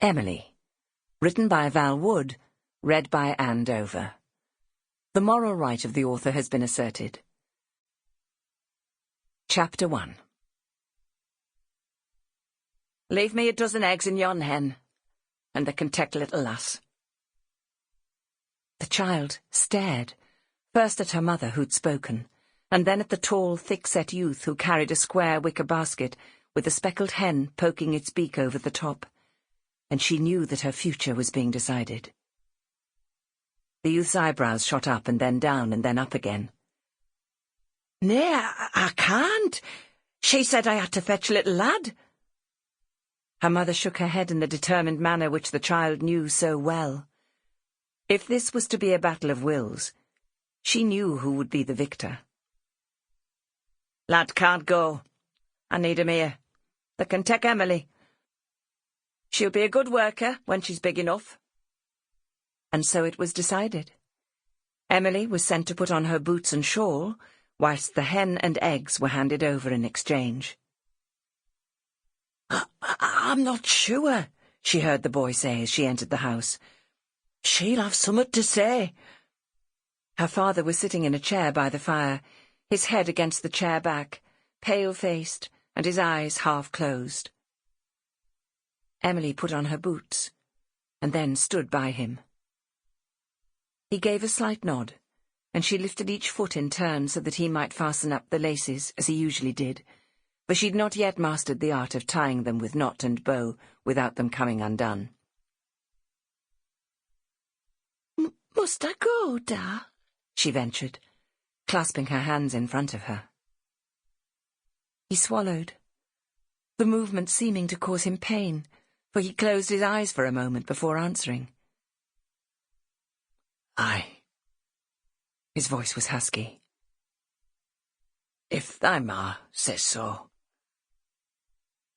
Emily. Written by Val Wood. Read by Anne Dover. The moral right of the author has been asserted. Chapter 1. Leave me a dozen eggs in yon hen, and they can take little lass. The child stared, first at her mother who'd spoken, and then at the tall, thick-set youth who carried a square wicker basket with a speckled hen poking its beak over the top, and she knew that her future was being decided. The youth's eyebrows shot up and then down and then up again. "Nay, I can't. She said I had to fetch little lad." Her mother shook her head in the determined manner which the child knew so well. If this was to be a battle of wills, she knew who would be the victor. "Lad can't go. I need him here. They can take Emily. She'll be a good worker when she's big enough." And so it was decided. Emily was sent to put on her boots and shawl, whilst the hen and eggs were handed over in exchange. I'm not sure," she heard the boy say as she entered the house. "She'll have summat to say." Her father was sitting in a chair by the fire, his head against the chair back, pale-faced, and his eyes half-closed. Emily put on her boots, and then stood by him. He gave a slight nod, and she lifted each foot in turn so that he might fasten up the laces, as he usually did, for she'd not yet mastered the art of tying them with knot and bow without them coming undone. "Must I go, Da?" she ventured, clasping her hands in front of her. He swallowed, the movement seeming to cause him pain, for he closed his eyes for a moment before answering. "Aye." His voice was husky. "If thy ma says so.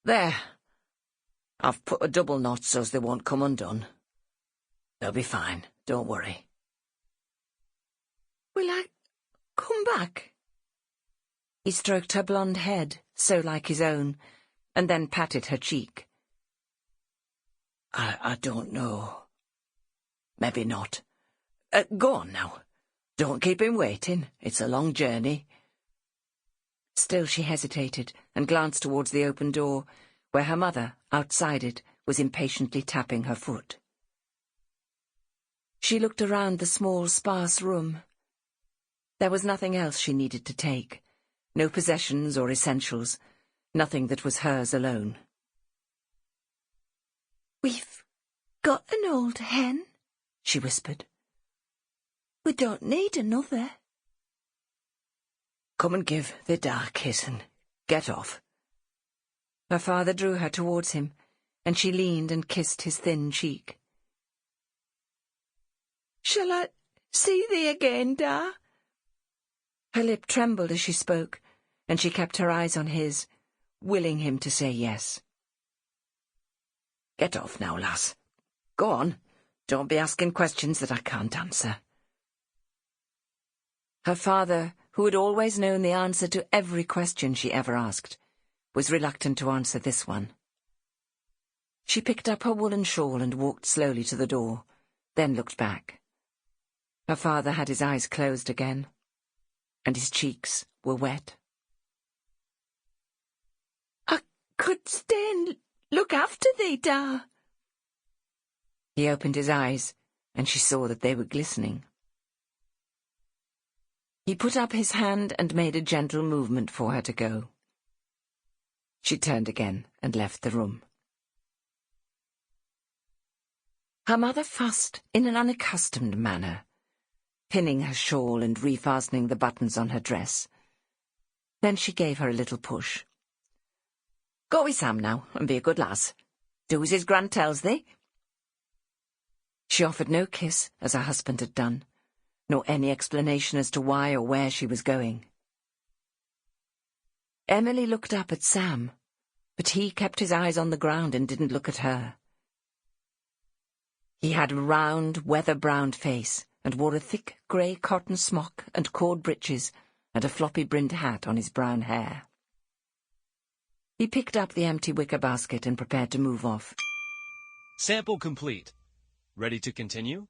There. I've put a double knot so's they won't come undone. They'll be fine, don't worry." "Will I come back?" He stroked her blonde head, so like his own, and then patted her cheek. I don't know. Maybe not. Go on now. Don't keep him waiting. It's a long journey." Still she hesitated and glanced towards the open door, where her mother, outside it, was impatiently tapping her foot. She looked around the small, sparse room. There was nothing else she needed to take, no possessions or essentials, nothing that was hers alone. "We've got an old hen," she whispered. "We don't need another." "Come and give the Da a kiss and get off." Her father drew her towards him, and she leaned and kissed his thin cheek. "Shall I see thee again, Da?" Her lip trembled as she spoke, and she kept her eyes on his, willing him to say yes. "Get off now, lass. Go on. Don't be asking questions that I can't answer." Her father, who had always known the answer to every question she ever asked, was reluctant to answer this one. She picked up her woolen shawl and walked slowly to the door, then looked back. Her father had his eyes closed again, and his cheeks were wet. "I could stay and look after thee, Da." He opened his eyes, and she saw that they were glistening. He put up his hand and made a gentle movement for her to go. She turned again and left the room. Her mother fussed in an unaccustomed manner, pinning her shawl and refastening the buttons on her dress. Then she gave her a little push. "Go with Sam now, and be a good lass. Do as his gran tells thee." She offered no kiss, as her husband had done, nor any explanation as to why or where she was going. Emily looked up at Sam, but he kept his eyes on the ground and didn't look at her. He had a round, weather-browned face, and wore a thick grey cotton smock and cord breeches, and a floppy-brimmed hat on his brown hair. He picked up the empty wicker basket and prepared to move off. Sample complete. Ready to continue?